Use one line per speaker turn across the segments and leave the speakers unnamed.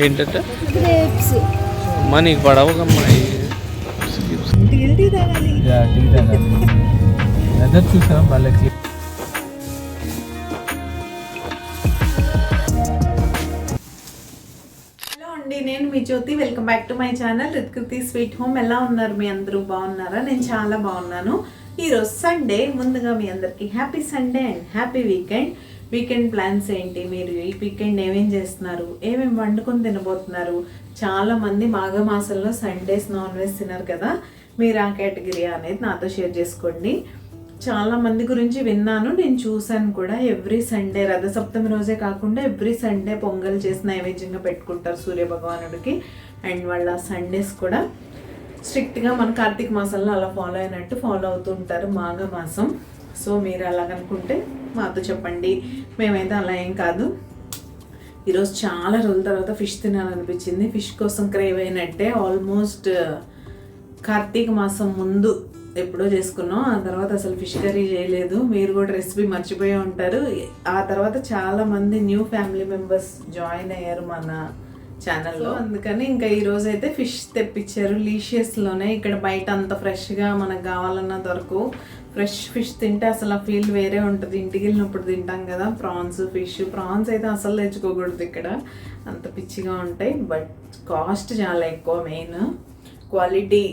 ఏంటంటే మనకి పడవకమ్మాయి చూసాం వాళ్ళకి.
హలో అండి, నేను మీ Jyothi. Welcome back to my channel Rithkruthi sweet home. ఎలా ఉన్నారు మీ అందరూ? బాగున్నారా? నేను చాలా బాగున్నాను. ఈరోజు సండే. ముందుగా మీ అందరికీ happy Sunday and happy weekend. Weekend plans ఏంటి? మీరు ఈ వీకెండ్ ఏమేం చేస్తున్నారు? ఏమేమి వండుకొని తినబోతున్నారు? చాలామంది మాఘమాసంలో సండేస్ నాన్ వెజ్ తినరు కదా. మీరు ఆ కేటగిరీ అనేది నాతో షేర్ చేసుకోండి. చాలా మంది గురించి విన్నాను, నేను చూశాను కూడా. ఎవ్రీ సండే రథసప్తమి రోజే కాకుండా ఎవ్రీ సండే పొంగల్ చేసి నైవేద్యంగా పెట్టుకుంటారు సూర్య భగవానుడికి. అండ్ వాళ్ళ సండేస్ కూడా స్ట్రిక్ట్గా మన కార్తీక మాసంలో అలా ఫాలో అయినట్టు ఫాలో అవుతూ ఉంటారు మాఘమాసం. సో మీరు అలాగనుకుంటే మాతో చెప్పండి. మేమైతే అలా ఏం కాదు. ఈరోజు చాలా రోజుల తర్వాత ఫిష్ తినాలనిపించింది. ఫిష్ కోసం క్రేవ్ అయినట్టే. ఆల్మోస్ట్ కార్తీక మాసం ముందు ఎప్పుడో చేసుకున్నాం. ఆ తర్వాత అసలు ఫిష్ కర్రీ చేయలేదు. మీరు కూడా రెసిపీ మర్చిపోయి ఉంటారు. ఆ తర్వాత చాలామంది న్యూ ఫ్యామిలీ మెంబర్స్ జాయిన్ అయ్యారు మన ఛానల్లో. అందుకని ఇంకా ఈరోజు అయితే ఫిష్ తెప్పించారు లీషియస్లోనే. ఇక్కడ బయట అంత ఫ్రెష్గా మనకు కావాలన్నా దొరకవు. ఫ్రెష్ ఫిష్ తింటే అసలు ఆ ఫీల్ వేరే ఉంటుంది. ఇంటికి వెళ్ళినప్పుడు తింటాం కదా ప్రాన్స్, ఫిష్. ప్రాన్స్ అయితే అసలు తెచ్చుకోకూడదు ఇక్కడ, అంత పిచ్చిగా ఉంటాయి. బట్ కాస్ట్ చాలా ఎక్కువ. మెయిన్ క్వాలిటీ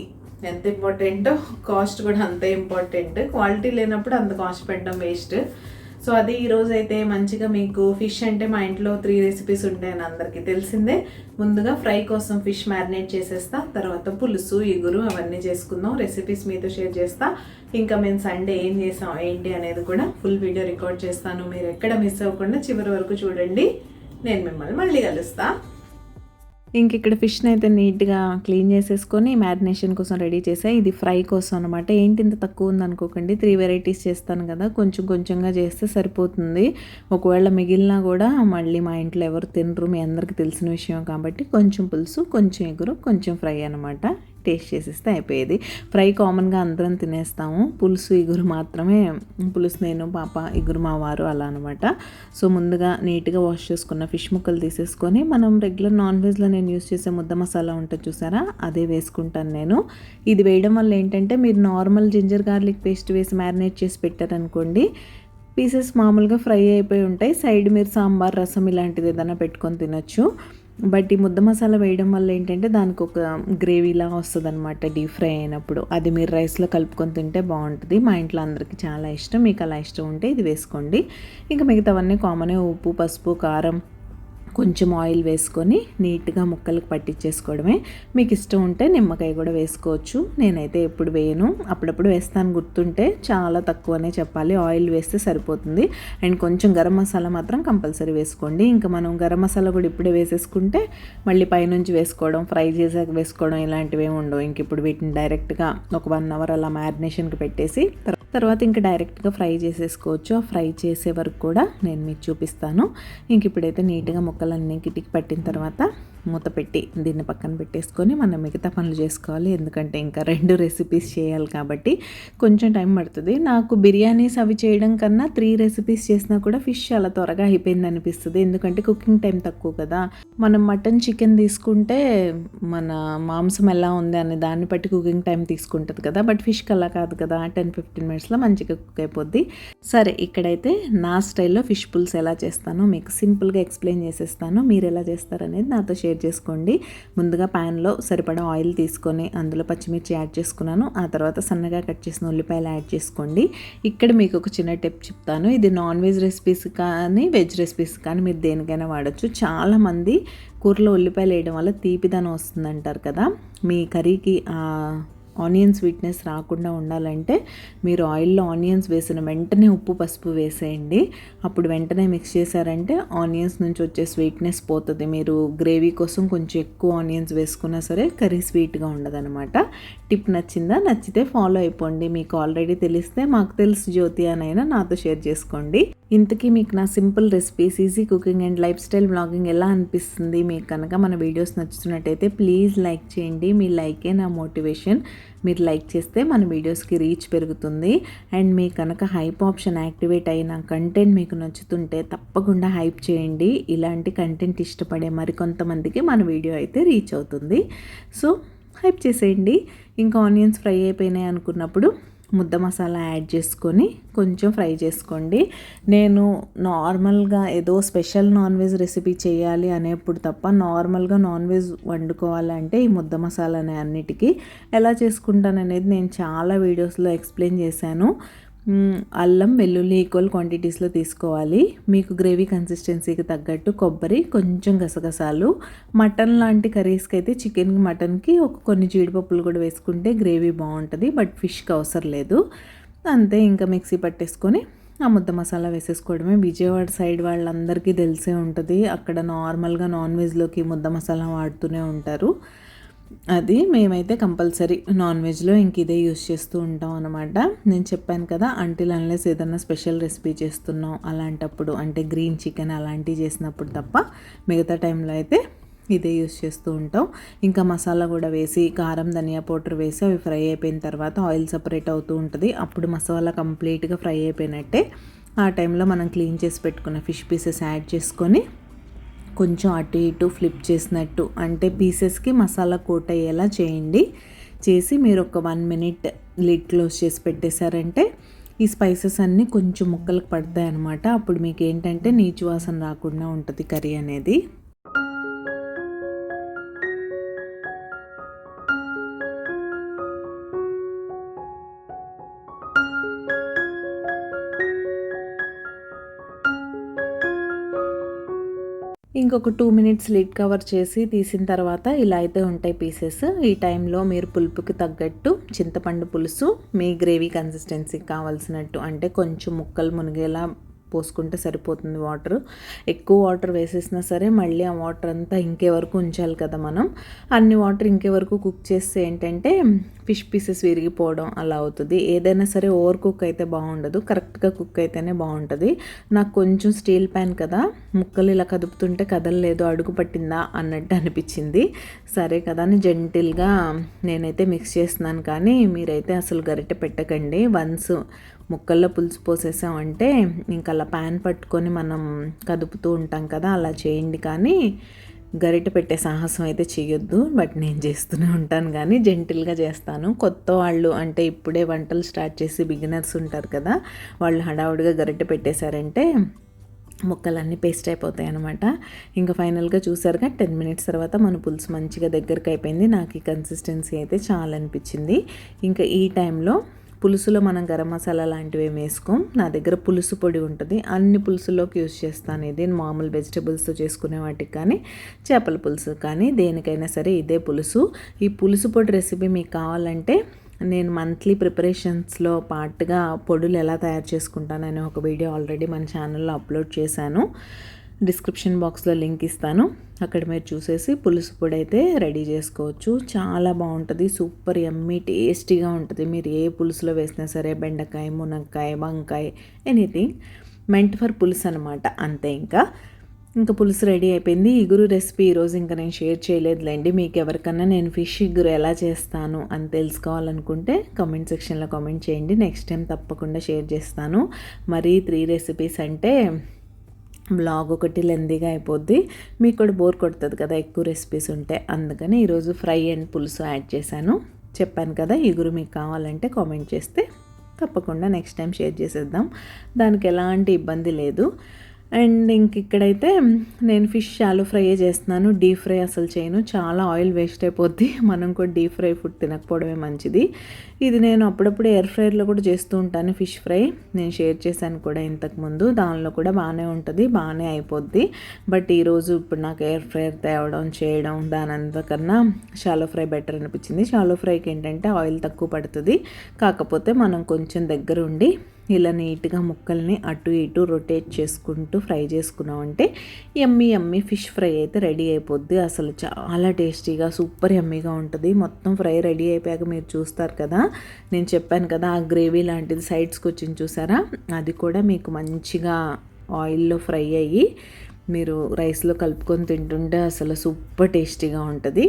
ఎంత ఇంపార్టెంటో కాస్ట్ కూడా అంతే ఇంపార్టెంట్. క్వాలిటీ లేనప్పుడు అంత కాస్ట్ పెట్టడం వేస్ట్. సో అది ఈరోజు అయితే మంచిగా మీకు ఫిష్ అంటే మా ఇంట్లో 3 రెసిపీస్ ఉంటాయని అందరికీ తెలిసిందే. ముందుగా ఫ్రై కోసం ఫిష్ మ్యారినేట్ చేసేస్తా, తర్వాత పులుసు, ఇగురు అవన్నీ చేసుకుందాం. రెసిపీస్ మీతో షేర్ చేస్తా. ఇంకా మేము సండే ఏం చేసాం ఏంటి అనేది కూడా ఫుల్ వీడియో రికార్డ్ చేస్తాను. మీరు ఎక్కడ మిస్ అవ్వకుండా చివరి వరకు చూడండి. నేను మిమ్మల్ని మళ్ళీ కలుస్తా. ఇంక ఇక్కడ ఫిష్ని అయితే నీట్గా క్లీన్ చేసేసుకొని మ్యారినేషన్ కోసం రెడీ చేసాయి. ఇది ఫ్రై కోసం అనమాట. ఏంటి ఇంత తక్కువ ఉంది అనుకోకండి, 3 వెరైటీస్ చేస్తాను కదా, కొంచెం కొంచెంగా చేస్తే సరిపోతుంది. ఒకవేళ మిగిలినా కూడా మళ్ళీ మా ఇంట్లో ఎవరు తినరు, మీ అందరికీ తెలిసిన విషయం కాబట్టి కొంచెం పులుసు, కొంచెం ఎగురు, కొంచెం ఫ్రై అనమాట. టేస్ట్ చేసేస్తే అయిపోయేది. ఫ్రై కామన్గా అందరం తినేస్తాము. పులుసు, ఇగురు మాత్రమే. పులుసు నేను, పాప, ఇగురు మా వారు, అలా అనమాట. సో ముందుగా నీట్గా వాష్ చేసుకున్న ఫిష్ ముక్కలు తీసేసుకొని మనం రెగ్యులర్ నాన్ వెజ్లో నేను యూస్ చేసే ముద్ద మసాలా ఉంటుంది చూసారా, అదే వేసుకుంటాను నేను. ఇది వేయడం వల్ల ఏంటంటే మీరు నార్మల్ జింజర్ గార్లిక్ పేస్ట్ వేసి మ్యారినేట్ చేసి పెట్టారనుకోండి, పీసెస్ మామూలుగా ఫ్రై అయిపోయి ఉంటాయి. సైడ్ మీరు సాంబార్, రసం ఇలాంటిది ఏదైనా పెట్టుకొని తినొచ్చు. బట్ ఈ ముద్ద మసాలా వేయడం వల్ల ఏంటంటే దానికి ఒక గ్రేవీలా వస్తుంది అనమాట డీప్ ఫ్రై అయినప్పుడు. అది మీరు రైస్లో కలుపుకొని తింటే బాగుంటుంది. మా ఇంట్లో అందరికీ చాలా ఇష్టం. మీకు అలా ఇష్టం ఉంటే ఇది వేసుకోండి. ఇంకా మిగతావన్నీ కామనే. ఉప్పు, పసుపు, కారం, కొంచెం ఆయిల్ వేసుకొని నీట్గా ముక్కలకు పట్టించేసుకోవడమే. మీకు ఇష్టం ఉంటే నిమ్మకాయ కూడా వేసుకోవచ్చు. నేనైతే ఎప్పుడు వేయను, అప్పుడప్పుడు వేస్తాను గుర్తుంటే. చాలా తక్కువనే చెప్పాలి, ఆయిల్ వేస్తే సరిపోతుంది. అండ్ కొంచెం గరం మసాలా మాత్రం కంపల్సరీ వేసుకోండి. ఇంకా మనం గరం మసాలా కూడా ఇప్పుడే వేసేసుకుంటే మళ్ళీ పైనుంచి వేసుకోవడం, ఫ్రై చేసాక వేసుకోవడం ఇలాంటివి ఏమి ఉండవు. ఇంక ఇప్పుడు వీటిని డైరెక్ట్గా ఒక 1 అవర్ అలా మ్యారినేషన్కి పెట్టేసి తర్వాత ఇంకా డైరెక్ట్గా ఫ్రై చేసేసుకోవచ్చు. ఆ ఫ్రై చేసే వరకు కూడా నేను మీకు చూపిస్తాను. ఇంక ఇప్పుడైతే నీట్గా ముక్కలన్నీ కిటికి పట్టిన తర్వాత మూత పెట్టి దీన్ని పక్కన పెట్టేసుకొని మనం మిగతా పనులు చేసుకోవాలి. ఎందుకంటే ఇంకా 2 రెసిపీస్ చేయాలి కాబట్టి కొంచెం టైం పడుతుంది. నాకు బిర్యానీస్ అవి చేయడం కన్నా 3 రెసిపీస్ చేసినా కూడా ఫిష్ చాలా త్వరగా అయిపోయింది అనిపిస్తుంది. ఎందుకంటే కుకింగ్ టైం తక్కువ కదా. మనం మటన్, చికెన్ తీసుకుంటే మన మాంసం ఎలా ఉంది అనే దాన్ని బట్టి కుకింగ్ టైం తీసుకుంటుంది కదా. బట్ ఫిష్కి అలా కాదు కదా, 10-15 మినిట్స్లో మంచిగా కుక్ అయిపోద్ది. సరే, ఇక్కడైతే నా స్టైల్లో ఫిష్ పులుసు ఎలా చేస్తానో మీకు సింపుల్గా ఎక్స్ప్లెయిన్ చేసేస్తాను. మీరు ఎలా చేస్తారనేది నాతో షేర్ చేసుకోండి. ముందుగా ప్యాన్లో సరిపడా ఆయిల్ తీసుకొని అందులో పచ్చిమిర్చి యాడ్ చేసుకున్నాను. ఆ తర్వాత సన్నగా కట్ చేసిన ఉల్లిపాయలు యాడ్ చేసుకోండి. ఇక్కడ మీకు ఒక చిన్న టిప్ చెప్తాను. ఇది నాన్ వెజ్ రెసిపీస్ కానీ వెజ్ రెసిపీస్ కానీ మీరు దేనికైనా వాడచ్చు. చాలామంది కూరలో ఉల్లిపాయలు వేయడం వల్ల తీపిదనం వస్తుందంటారు కదా. మీ కర్రీకి ఆనియన్ స్వీట్నెస్ రాకుండా ఉండాలంటే మీరు ఆయిల్లో ఆనియన్స్ వేసిన వెంటనే ఉప్పు, పసుపు వేసేయండి. అప్పుడు వెంటనే మిక్స్ చేశారంటే ఆనియన్స్ నుంచి వచ్చే స్వీట్నెస్ పోతుంది. మీరు గ్రేవీ కోసం కొంచెం ఎక్కువ ఆనియన్స్ వేసుకున్నా సరే కర్రీ స్వీట్గా ఉండదన్నమాట. టిప్ నచ్చిందా? నచ్చితే ఫాలో అయిపోండి. మీకు ఆల్రెడీ తెలిస్తే మాకు తెలుసు జ్యోతి అనైనా నాతో షేర్ చేసుకోండి. ఇంతకీ మీకు నా simple recipes, easy cooking and life style vlogging ఎలా అనిపిస్తుంది? మీకు కనుక మన వీడియోస్ నచ్చుతున్నట్టయితే ప్లీజ్ లైక్ చేయండి. మీ లైకే నా మోటివేషన్. మీరు లైక్ చేస్తే మన వీడియోస్కి రీచ్ పెరుగుతుంది. అండ్ మీకు కనుక హైప్ ఆప్షన్ యాక్టివేట్ అయిన కంటెంట్ మీకు నచ్చుతుంటే తప్పకుండా హైప్ చేయండి. ఇలాంటి కంటెంట్ ఇష్టపడే మరికొంతమందికి మన వీడియో అయితే రీచ్ అవుతుంది. సో హైప్ చేసేయండి. ఇంకా ఆనియన్స్ ఫ్రై అయిపోయినాయి అనుకున్నప్పుడు ముద్ద మసాలా యాడ్ చేసుకొని కొంచెం ఫ్రై చేసుకోండి. నేను నార్మల్గా ఏదో స్పెషల్ నాన్ వెజ్ రెసిపీ చేయాలి అనేప్పుడు తప్ప నార్మల్గా నాన్ వెజ్ వండుకోవాలంటే ఈ ముద్ద మసాలానే అన్నిటికీ ఎలా చేసుకుంటాననేది నేను చాలా వీడియోస్లో ఎక్స్ప్లెయిన్ చేశాను. అల్లం వెల్లుల్లి ఈక్వల్ క్వాంటిటీస్లో తీసుకోవాలి. మీకు గ్రేవీ కన్సిస్టెన్సీకి తగ్గట్టు కొబ్బరి, కొంచెం గసగసాలు. మటన్ లాంటి కర్రీస్కి అయితే చికెన్కి మటన్కి కొన్ని జీడిపప్పులు కూడా వేసుకుంటే గ్రేవీ బాగుంటుంది. బట్ ఫిష్కి అవసరం లేదు. అంతే, ఇంకా మిక్సీ పట్టేసుకొని ఆ ముద్ద మసాలా వేసేసుకోవడమే. విజయవాడ సైడ్ వాళ్ళందరికీ తెలిసే ఉంటుంది. అక్కడ నార్మల్గా నాన్ వెజ్లోకి ముద్ద మసాలా వాడుతూనే ఉంటారు. అది మేమైతే కంపల్సరీ నాన్ వెజ్లో ఇంక ఇదే యూస్ చేస్తూ ఉంటాం అనమాట. నేను చెప్పాను కదా, అంటిల్ అన్లెస్ ఏదన్నా స్పెషల్ రెసిపీ చేస్తున్నాం అలాంటప్పుడు, అంటే గ్రీన్ చికెన్ అలాంటివి చేసినప్పుడు తప్ప మిగతా టైంలో అయితే ఇదే యూస్ చేస్తూ ఉంటాం. ఇంకా మసాలా కూడా వేసి కారం, ధనియా పౌడర్ వేసి అవి ఫ్రై అయిపోయిన తర్వాత ఆయిల్ సపరేట్ అవుతూ ఉంటుంది. అప్పుడు మసాలా కంప్లీట్గా ఫ్రై అయిపోయినట్టే. ఆ టైంలో మనం క్లీన్ చేసి పెట్టుకున్న ఫిష్ పీసెస్ యాడ్ చేసుకొని కొంచెం అటు ఇటు ఫ్లిప్ చేసినట్టు, అంటే పీసెస్కి మసాలా కోట్ అయ్యేలా చేయండి. చేసి మీరు ఒక 1 minute లిడ్ క్లోజ్ చేసి పెట్టేశారంటే ఈ స్పైసెస్ అన్నీ కొంచెం ముక్కలకు పడతాయి అన్నమాట. అప్పుడు మీకు ఏంటంటే నీచు వాసన రాకుండా ఉంటుంది కర్రీ అనేది. ఇంకొక 2 minutes లిడ్ కవర్ చేసి తీసిన తర్వాత ఇలా అయితే ఉంటాయి పీసెస్. ఈ టైంలో మీరు పులుపుకి తగ్గట్టు చింతపండు పులుసు మీ గ్రేవీ కన్సిస్టెన్సీకి కావాల్సినట్టు, అంటే కొంచెం ముక్కలు మునిగేలా పోసుకుంటే సరిపోతుంది. వాటర్ ఎక్కువ వాటర్ వేసేసినా సరే మళ్ళీ ఆ వాటర్ అంతా ఇంకే వరకు ఉంచాలి కదా మనం. అన్ని వాటర్ ఇంకే వరకు కుక్ చేస్తే ఏంటంటే ఫిష్ పీసెస్ విరిగిపోవడం అలా అవుతుంది. ఏదైనా సరే ఓవర్ కుక్ అయితే బాగుండదు, కరెక్ట్గా కుక్ అయితేనే బాగుంటుంది. నాకు కొంచెం స్టీల్ ప్యాన్ కదా, ముక్కలు ఇలా కదుపుతుంటే కదలలేదు, అడుగు పట్టిందా అన్నట్టు అనిపించింది. సరే కదా అని జెంటిల్గా నేనైతే మిక్స్ చేస్తున్నాను. కానీ మీరైతే అసలు గరిటె పెట్టకండి. వన్స్ ముక్కల్లో పులుసు పోసేసామంటే ఇంకా అలా ప్యాన్ పట్టుకొని మనం కదుపుతూ ఉంటాం కదా, అలా చేయండి. కానీ గరిటె పెట్టే సాహసం అయితే చేయొద్దు. బట్ నేను చేస్తూనే ఉంటాను, కానీ జెంటిల్గా చేస్తాను. కొత్త వాళ్ళు, అంటే ఇప్పుడే వంటలు స్టార్ట్ చేసి బిగినర్స్ ఉంటారు కదా, వాళ్ళు హడావుడిగా గరిటె పెట్టేశారంటే ముక్కలన్నీ పేస్ట్ అయిపోతాయి అనమాట. ఇంకా ఫైనల్గా చూసారుగా 10 minutes తర్వాత మన పులుసు మంచిగా దగ్గరికి అయిపోయింది. నాకు ఈ కన్సిస్టెన్సీ అయితే చాలా అనిపించింది. ఇంకా ఈ టైంలో పులుసులో మనం గరం మసాలా లాంటివి ఏమి వేసుకోం. నా దగ్గర పులుసు పొడి ఉంటుంది, అన్ని పులుసులోకి యూజ్ చేస్తాను. ఇది మామూలు వెజిటబుల్స్తో చేసుకునే వాటికి కానీ, చేపల పులుసు కానీ, దేనికైనా సరే ఇదే పులుసు. ఈ పులుసు పొడి రెసిపీ మీకు కావాలంటే నేను మంత్లీ ప్రిపరేషన్స్లో పార్ట్గా పొడులు ఎలా తయారు చేసుకుంటానని ఒక వీడియో ఆల్రెడీ మన ఛానల్లో అప్లోడ్ చేశాను. డిస్క్రిప్షన్ బాక్స్లో లింక్ ఇస్తాను, అక్కడ మీరు చూసేసి పులుసు పొడి అయితే రెడీ చేసుకోవచ్చు. చాలా బాగుంటుంది, సూపర్ యమ్మీ టేస్టీగా ఉంటుంది. మీరు ఏ పులుసులో వేసినా సరే, బెండకాయ, మునక్కాయ, వంకాయ, ఎనీథింగ్ మెంట్ ఫర్ పులుసు అనమాట. అంతే, ఇంకా పులుసు రెడీ అయిపోయింది. ఇగురు రెసిపీ ఈరోజు ఇంకా నేను షేర్ చేయలేదులేండి. మీకు ఎవరికన్నా నేను ఫిష్ ఇగురు ఎలా చేస్తాను అని తెలుసుకోవాలనుకుంటే కామెంట్ సెక్షన్లో కామెంట్ చేయండి. నెక్స్ట్ టైం తప్పకుండా షేర్ చేస్తాను. మరి 3 recipes అంటే బ్లాగ్ ఒకటి లెందీగా అయిపోద్ది, మీకు కూడా బోర్ కొడుతుంది కదా ఎక్కువ రెసిపీస్ ఉంటే. అందుకని ఈరోజు ఫ్రై అండ్ పులుసు యాడ్ చేశాను. చెప్పాను కదా, ఇగురు మీకు కావాలంటే కామెంట్ చేస్తే తప్పకుండా నెక్స్ట్ టైం షేర్ చేసేద్దాం, దానికి ఎలాంటి ఇబ్బంది లేదు. అండ్ ఇంక ఇక్కడైతే నేను ఫిష్ షాలో ఫ్రై చేస్తున్నాను. డీప్ ఫ్రై అసలు చేయను, చాలా ఆయిల్ వేస్ట్ అయిపోద్ది. మనం కూడా డీప్ ఫ్రై ఫుడ్ తినకపోవడమే మంచిది. ఇది నేను అప్పుడప్పుడు ఎయిర్ ఫ్రైర్లో కూడా చేస్తూ ఉంటాను. ఫిష్ ఫ్రై నేను షేర్ చేశాను కూడా ఇంతకుముందు, దానిలో కూడా బాగానే ఉంటుంది, బాగానే అయిపోద్ది. బట్ ఈరోజు ఇప్పుడు నాకు ఎయిర్ ఫ్రైర్ తేవడం చేయడం దాని అంతకన్నా షాలో ఫ్రై బెటర్ అనిపించింది. షాలో ఫ్రైకి ఏంటంటే ఆయిల్ తక్కువ పడుతుంది, కాకపోతే మనం కొంచెం దగ్గర ఉండి ఇలా నీట్గా ముక్కల్ని అటు ఇటు రొటేట్ చేసుకుంటూ ఫ్రై చేసుకున్నామంటే యమ్మీ ఫిష్ ఫ్రై అయితే రెడీ అయిపోద్ది. అసలు చాలా టేస్టీగా సూపర్ యమ్మీగా ఉంటుంది. మొత్తం ఫ్రై రెడీ అయిపోయాక మీరు చూస్తారు కదా, నేను చెప్పాను కదా ఆ గ్రేవీ లాంటిది సైడ్స్కి వచ్చింది చూసారా, అది కూడా మీకు మంచిగా ఆయిల్లో ఫ్రై అయ్యి మీరు రైస్లో కలుపుకొని తింటుంటే అసలు సూపర్ టేస్టీగా ఉంటుంది.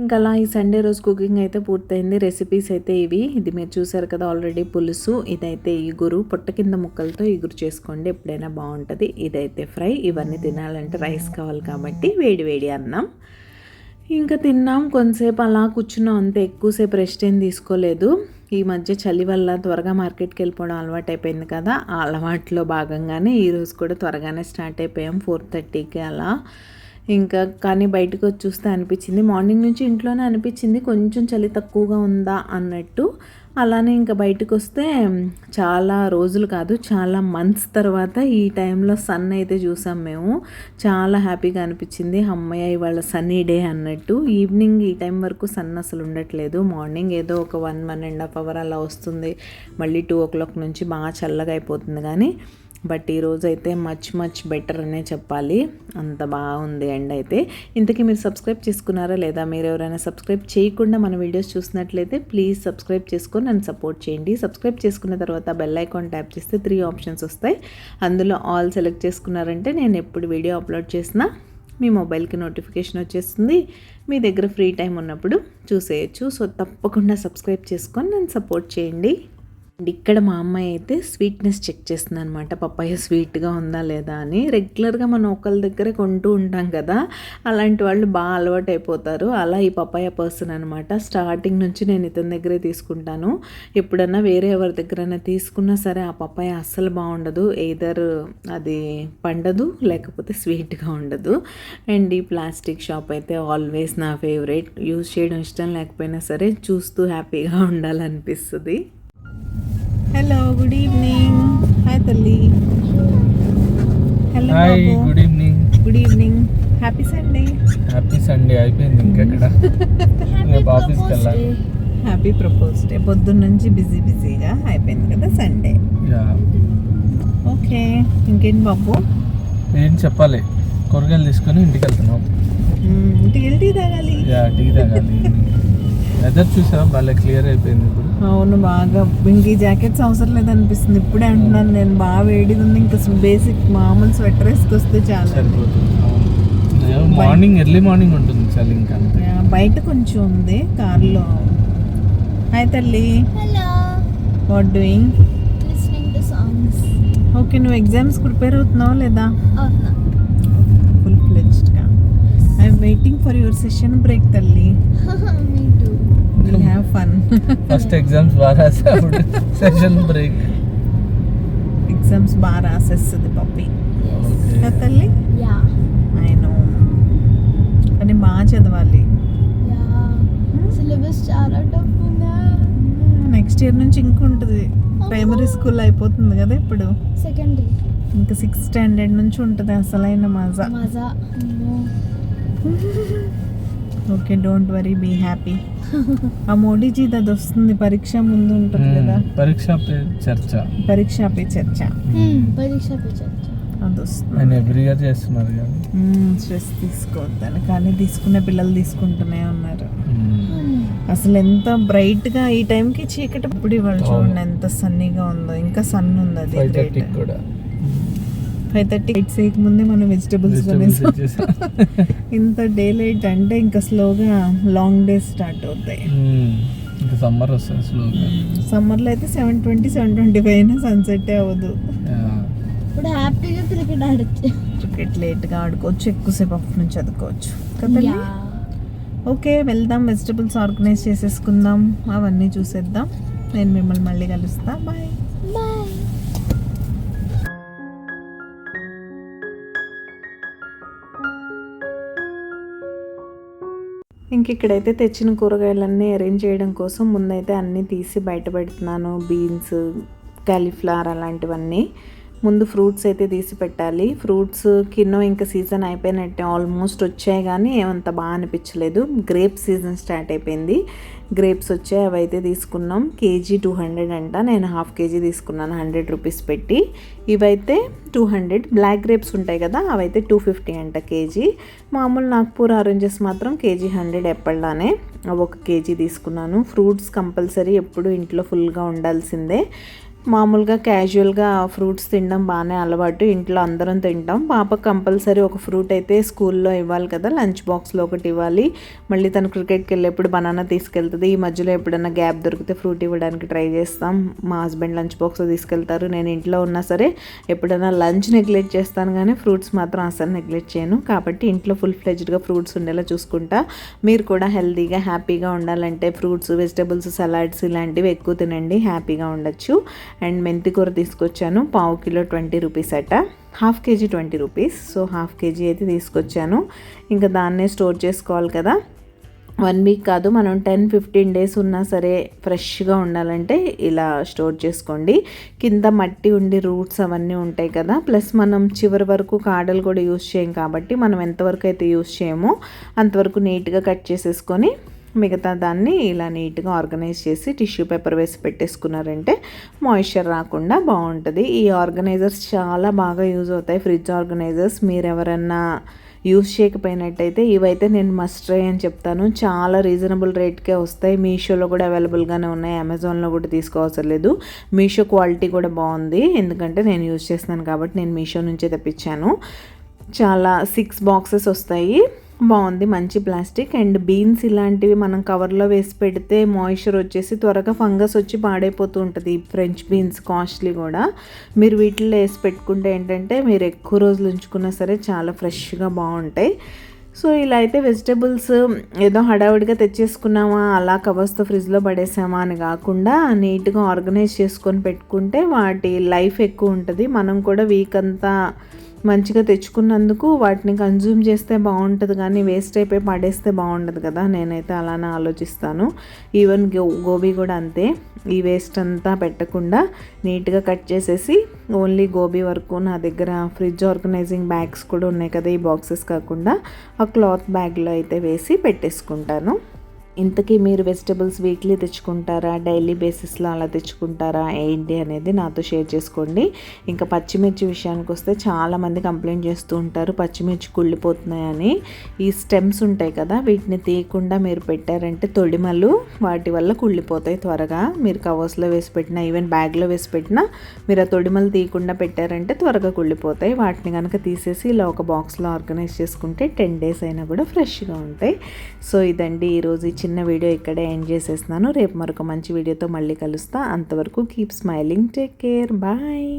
ఇంకా అలా ఈ సండే రోజు కుకింగ్ అయితే పూర్తయింది. రెసిపీస్ అయితే ఇది మీరు చూసారు కదా ఆల్రెడీ పులుసు, ఇదైతే ఇగురు, పొట్ట కింద ముక్కలతో ఇగురు చేసుకోండి, ఎప్పుడైనా బాగుంటుంది. ఇదైతే ఫ్రై. ఇవన్నీ తినాలంటే రైస్ కావాలి కాబట్టి వేడి వేడి అన్నం. ఇంకా తిన్నాం, కొంతసేపు అలా కూర్చున్నాం అంతే, ఎక్కువసేపు రెస్ట్ ఏం తీసుకోలేదు. ఈ మధ్య చలి వల్ల త్వరగా మార్కెట్కి వెళ్ళిపోవడం అలవాటు అయిపోయింది కదా, ఆ అలవాట్లో భాగంగానే ఈరోజు కూడా త్వరగానే స్టార్ట్ అయిపోయాం 4:30కి అలా. ఇంకా కానీ బయటకు వచ్చి చూస్తే అనిపించింది, మార్నింగ్ నుంచి ఇంట్లోనే అనిపించింది కొంచెం చలి తక్కువగా ఉందా అన్నట్టు. అలానే ఇంకా బయటకు వస్తే చాలా రోజులు కాదు, చాలా మంత్స్ తర్వాత ఈ టైంలో సన్ అయితే చూసాం మేము. చాలా హ్యాపీగా అనిపించింది, అమ్మయ్య ఇవాళ సన్నీ డే అన్నట్టు. ఈవినింగ్ ఈ టైం వరకు సన్ అసలు ఉండట్లేదు, మార్నింగ్ ఏదో ఒక 1.5 అవర్ అలా వస్తుంది, మళ్ళీ 2 o'clock నుంచి బాగా చల్లగా అయిపోతుంది. కానీ బట్ ఈరోజు అయితే మచ్ బెటర్ అనే చెప్పాలి, అంత బాగుంది ఎండ్ అయితే. ఇంతకీ మీరు సబ్స్క్రైబ్ చేసుకున్నారా లేదా? మీరు ఎవరైనా సబ్స్క్రైబ్ చేయకుండా మన వీడియోస్ చూసినట్లయితే ప్లీజ్ సబ్స్క్రైబ్ చేసుకొని నన్ను సపోర్ట్ చేయండి. సబ్స్క్రైబ్ చేసుకున్న తర్వాత బెల్ ఐకాన్ ట్యాప్ చేస్తే 3 ఆప్షన్స్ వస్తాయి, అందులో ఆల్ సెలెక్ట్ చేసుకున్నారంటే నేను ఎప్పుడు వీడియో అప్లోడ్ చేసినా మీ మొబైల్కి నోటిఫికేషన్ వచ్చేస్తుంది, మీ దగ్గర ఫ్రీ టైం ఉన్నప్పుడు చూసేయచ్చు. సో తప్పకుండా సబ్స్క్రైబ్ చేసుకొని నన్ను సపోర్ట్ చేయండి. ఇక్కడ మా అమ్మాయి అయితే స్వీట్నెస్ చెక్ చేస్తుంది అనమాట, పప్పాయ స్వీట్గా ఉందా లేదా అని. రెగ్యులర్గా మనం ఒకళ్ళ దగ్గర కొంటూ ఉంటాం కదా, అలాంటి వాళ్ళు బాగా అలవాటు అయిపోతారు. అలా ఈ పప్పాయ పర్సన్ అనమాట. స్టార్టింగ్ నుంచి నేను ఇతని దగ్గరే తీసుకుంటాను, ఎప్పుడన్నా వేరే ఎవరి దగ్గరైనా తీసుకున్నా సరే ఆ పప్పాయ అస్సలు బాగుండదు, ఎయిదర్ అది పండదు లేకపోతే స్వీట్గా ఉండదు. అండ్ ఈ ప్లాస్టిక్ షాప్ అయితే ఆల్వేస్ నా ఫేవరెట్, యూజ్ చేయడం ఇష్టం లేకపోయినా సరే చూస్తూ హ్యాపీగా ఉండాలనిపిస్తుంది. Hello, good evening. హాయ్ తల్లి. Hello
hi, good evening.
Good evening. Happy Sunday.
Happy Sunday అయిపోయింది, ఇంకెక్కడ రేపు ఆఫీస్కి వెళ్ళాలి.
Happy propose day. పొద్దున్న నుంచి బిజీగా అయిపోయింది కదా సండే. ఓకే, ఇంకేంటి బాబు?
ఏం చెప్పాలి, కూరగాయలు తీసుకొని ఇంటికి వెళ్తున్నాం.
ఇంటికి వెళ్ళి టీ తాగాలి.
టీ తాగాలి. వెదర్ చూసావా, బాగా క్లియర్ అయిపోయింది ఇప్పుడు.
అవును, బాగా. ఇంక ఈ జాకెట్స్ అవసరం లేదనిపిస్తుంది, ఇప్పుడే అంటున్నాను నేను. బాగా వేడిగా ఉంది, ఇంకా బేసిక్ మామూలు స్వెటర్ వేసుకొస్తే చాలా
సరిపోతుంది. మార్నింగ్ ఎర్లీ మార్నింగ్ ఉంటుంది చలి, ఇంకా
బయట కొంచెం ఉంది కార్లో. హాయ్ తల్లి.
Hello.
What doing?
Listening to songs.
Okay, నువ్వు ఎగ్జామ్స్ ప్రిపేర్ అవుతున్నావా లేదా?
అవునా.
ఫుల్ ఫ్లెడ్జ్డ్గా. I'm waiting for your session break తల్లి.
Me too.
Will have fun.
First exams బాగా రాసా, సెషన్ బ్రేక్.
ఎగ్జామ్స్ బాగా రాసేస్తుంది పప్పి కదా తల్లి.
యా.
ఐ నో, కానీ బాగా చదవాలి.
యా. సిలబస్ చాలా టఫ్ ఉందా?
నెక్స్ట్ ఇయర్ నుంచి ఇంకుంటుంది. ప్రైమరీ స్కూల్ అయిపోతుంది కదా ఇప్పుడు,
సెకండరీ
ఇంకా 6th standard నుంచి ఉంటుంది అసలైన మజా.
మజా.
Okay, don't worry, be happy. ఆ మోడీజీ అది వస్తుంది, పరీక్ష ముందు ఉంటుంది కదా,
పరీక్ష పే చర్చ.
పరీక్ష పే చర్చ,
పరీక్ష పే చర్చ
అది వస్తుంది.
నేను ఎవ్రీ ఇయర్ చేస్తున్నారు కానీ
స్ట్రెస్ తీసుకోవద్దని, కానీ తీసుకునే పిల్లలు తీసుకుంటూనే ఉన్నారు. అసలు ఎంత బ్రైట్గా ఈ టైంకి చీకటి, ఇప్పుడు ఇవాళ చూడండి ఎంత సన్నీగా ఉందో. ఇంకా సన్ ఉంది, అది
5:30 కూడా.
5:30 లైట్ చేయక ముందే మనం వెజిటబుల్స్ కొనేసాం. ఇంత డే లైట్ అంటే ఇంకా స్లోగా లాంగ్ డేస్ స్టార్ట్ అవుతాయి.
ఇంకా సమ్మర్ వస్తుంది స్లోగా.
సమ్మర్లో అయితే 7:20, 7:25 అయినా సన్సెట్ అవ్వదు.
ఇప్పుడు హ్యాపీగా క్రికెట్ ఆడచ్చు.
క్రికెట్ లేట్గా ఆడుకోవచ్చు, ఎక్కువసేపు అప్పటి నుంచి చదువుకోవచ్చు కదా. ఓకే, వెళ్దాం, వెజిటబుల్స్ ఆర్గనైజ్ చేసేసుకుందాం, అవన్నీ చూసేద్దాం. నేను మిమ్మల్ని మళ్ళీ కలుస్తా. బాయ్.
బాయ్.
ఇంక ఇక్కడైతే తెచ్చిన కూరగాయలన్నీ అరేంజ్ చేయడం కోసం ముందైతే అన్నీ తీసి బయట పెడుతున్నాను. బీన్స్, కాలీఫ్లవర్ అలాంటివన్నీ ముందు ఫ్రూట్స్ అయితే తీసి పెట్టాలి. ఫ్రూట్స్ కిన్నో ఇంకా సీజన్ అయిపోయినట్టే, ఆల్మోస్ట్ వచ్చాయి కానీ ఏమంత బాగా అనిపించలేదు. గ్రేప్ సీజన్ స్టార్ట్ అయిపోయింది. గ్రేప్స్ వచ్చాయి, అవి అయితే తీసుకున్నాం. కేజీ 200 అంట. నేను హాఫ్ కేజీ తీసుకున్నాను 100 రూపీస్ పెట్టి. ఇవైతే 200. బ్లాక్ గ్రేప్స్ ఉంటాయి కదా, అవైతే 250 అంట కేజీ. మామూలు నాగ్పూర్ ఆరెంజెస్ మాత్రం కేజీ 100 ఎప్పటిలానే. అవి 1 కేజీ తీసుకున్నాను. ఫ్రూట్స్ కంపల్సరీ ఎప్పుడు ఇంట్లో ఫుల్గా ఉండాల్సిందే. మామూలుగా క్యాజువల్గా ఫ్రూట్స్ తినడం బాగానే అలవాటు, ఇంట్లో అందరం తింటాం. పాప కంపల్సరీ ఒక ఫ్రూట్ అయితే స్కూల్లో ఇవ్వాలి కదా, లంచ్ బాక్స్లో ఒకటి ఇవ్వాలి. మళ్ళీ తను క్రికెట్కి వెళ్ళేప్పుడు బనానా తీసుకెళ్తుంది. ఈ మధ్యలో ఎప్పుడైనా గ్యాప్ దొరికితే ఫ్రూట్ ఇవ్వడానికి ట్రై చేస్తాం. మా హస్బెండ్ లంచ్ బాక్స్లో తీసుకెళ్తారు. నేను ఇంట్లో ఉన్నా సరే ఎప్పుడైనా లంచ్ నెగ్లెక్ట్ చేస్తాను కానీ ఫ్రూట్స్ మాత్రం అసలు నెగ్లెక్ట్ చేయను. కాబట్టి ఇంట్లో ఫుల్ ఫ్లెడ్జ్డ్గా ఫ్రూట్స్ ఉండేలా చూసుకుంటా. మీరు కూడా హెల్తీగా హ్యాపీగా ఉండాలంటే ఫ్రూట్స్, వెజిటబుల్స్, సలాడ్స్ ఇలాంటివి ఎక్కువ తినండి, హ్యాపీగా ఉండొచ్చు. అండ్ మెంతి కూర తీసుకొచ్చాను, పావు కిలో 20 రూపీస్ అట, half KG 20 rupees. So half KG అయితే తీసుకొచ్చాను. ఇంకా దాన్నే స్టోర్ చేసుకోవాలి కదా. 1 వీక్ కాదు, మనం 10-15 డేస్ ఉన్నా సరే ఫ్రెష్గా ఉండాలంటే ఇలా స్టోర్ చేసుకోండి. కింద మట్టి ఉండి రూట్స్ అవన్నీ ఉంటాయి కదా, ప్లస్ మనం చివరి వరకు కాడలు కూడా యూస్ చేయం కాబట్టి మనం ఎంతవరకు అయితే యూస్ చేయమో అంతవరకు నీట్గా కట్ చేసేసుకొని మిగతా దాన్ని ఇలా నీట్గా ఆర్గనైజ్ చేసి టిష్యూ పేపర్ వేసి పెట్టేసుకున్నారంటే మాయిశ్చర్ రాకుండా బాగుంటుంది. ఈ ఆర్గనైజర్స్ చాలా బాగా యూజ్ అవుతాయి, ఫ్రిడ్జ్ ఆర్గనైజర్స్. మీరు ఎవరన్నా యూజ్ చేయకపోయినట్టయితే ఇవైతే నేను మస్ట్ ట్రై అని చెప్తాను. చాలా రీజనబుల్ రేట్కే వస్తాయి. మీషోలో కూడా అవైలబుల్గానే ఉన్నాయి, అమెజాన్లో కూడా తీసుకోవసరం లేదు. మీషో క్వాలిటీ కూడా బాగుంది, ఎందుకంటే నేను యూజ్ చేస్తున్నాను కాబట్టి నేను మీషో నుంచే తెప్పించాను. చాలా 6 బాక్సెస్ వస్తాయి, బాగుంది, మంచి ప్లాస్టిక్. అండ్ బీన్స్ ఇలాంటివి మనం కవర్లో వేసి పెడితే మాయిశ్చర్ వచ్చేసి త్వరగా ఫంగస్ వచ్చి పాడైపోతూ ఉంటుంది. ఫ్రెంచ్ బీన్స్ కాస్ట్లీ కూడా. మీరు వీటిల్లో వేసి పెట్టుకుంటే ఏంటంటే మీరు ఎక్కువ రోజులు ఉంచుకున్నా సరే చాలా ఫ్రెష్గా బాగుంటాయి. సో ఇలా అయితే వెజిటబుల్స్ ఏదో హడావుడిగా తెచ్చేసుకున్నామా అలా కవర్స్తో ఫ్రిడ్జ్లో పడేసామా అని కాకుండా నీట్గా ఆర్గనైజ్ చేసుకొని పెట్టుకుంటే వాటి లైఫ్ ఎక్కువ ఉంటుంది. మనం కూడా వీక్ అంతా మంచిగా తెచ్చుకున్నందుకు వాటిని కన్జ్యూమ్ చేస్తే బాగుంటుంది కానీ వేస్ట్ అయిపోయి పడేస్తే బాగుండదు కదా. నేనైతే అలానే ఆలోచిస్తాను. ఈవెన్ గోబీ కూడా అంతే. ఈ వేస్ట్ అంతా పెట్టకుండా నీట్గా కట్ చేసేసి ఓన్లీ గోబీ వరకు నా దగ్గర ఫ్రిడ్జ్ ఆర్గనైజింగ్ బ్యాగ్స్ కూడా ఉన్నాయి కదా, ఈ బాక్సెస్ కాకుండా ఆ క్లాత్ బ్యాగ్లో అయితే వేసి పెట్టేసుకుంటాను. ఇంతకీ మీరు వెజిటబుల్స్ వీక్లీ తెచ్చుకుంటారా, డైలీ బేసిస్లో అలా తెచ్చుకుంటారా ఏంటి అనేది నాతో షేర్ చేసుకోండి. ఇంకా పచ్చిమిర్చి విషయానికి వస్తే చాలామంది కంప్లైంట్ చేస్తూ ఉంటారు పచ్చిమిర్చి కుళ్ళిపోతున్నాయని. ఈ స్టెమ్స్ ఉంటాయి కదా, వీటిని తీయకుండా మీరు పెట్టారంటే తొడిమలు వాటి వల్ల కుళ్ళిపోతాయి త్వరగా. మీరు కవర్స్లో వేసి పెట్టినా ఈవెన్ బ్యాగ్లో వేసి పెట్టినా మీరు ఆ తొడిమలు తీయకుండా పెట్టారంటే త్వరగా కుళ్ళిపోతాయి. వాటిని కనుక తీసేసి ఇలా ఒక బాక్స్లో ఆర్గనైజ్ చేసుకుంటే 10 డేస్ అయినా కూడా ఫ్రెష్గా ఉంటాయి. సో ఇదండి ఈరోజు చిన్న వీడియో ఇక్కడే ఎండ్ చేసేస్తున్నాను. రేపు మరొక మంచి వీడియోతో మళ్ళీ కలుస్తా. అంతవరకు keep smiling, take care, bye.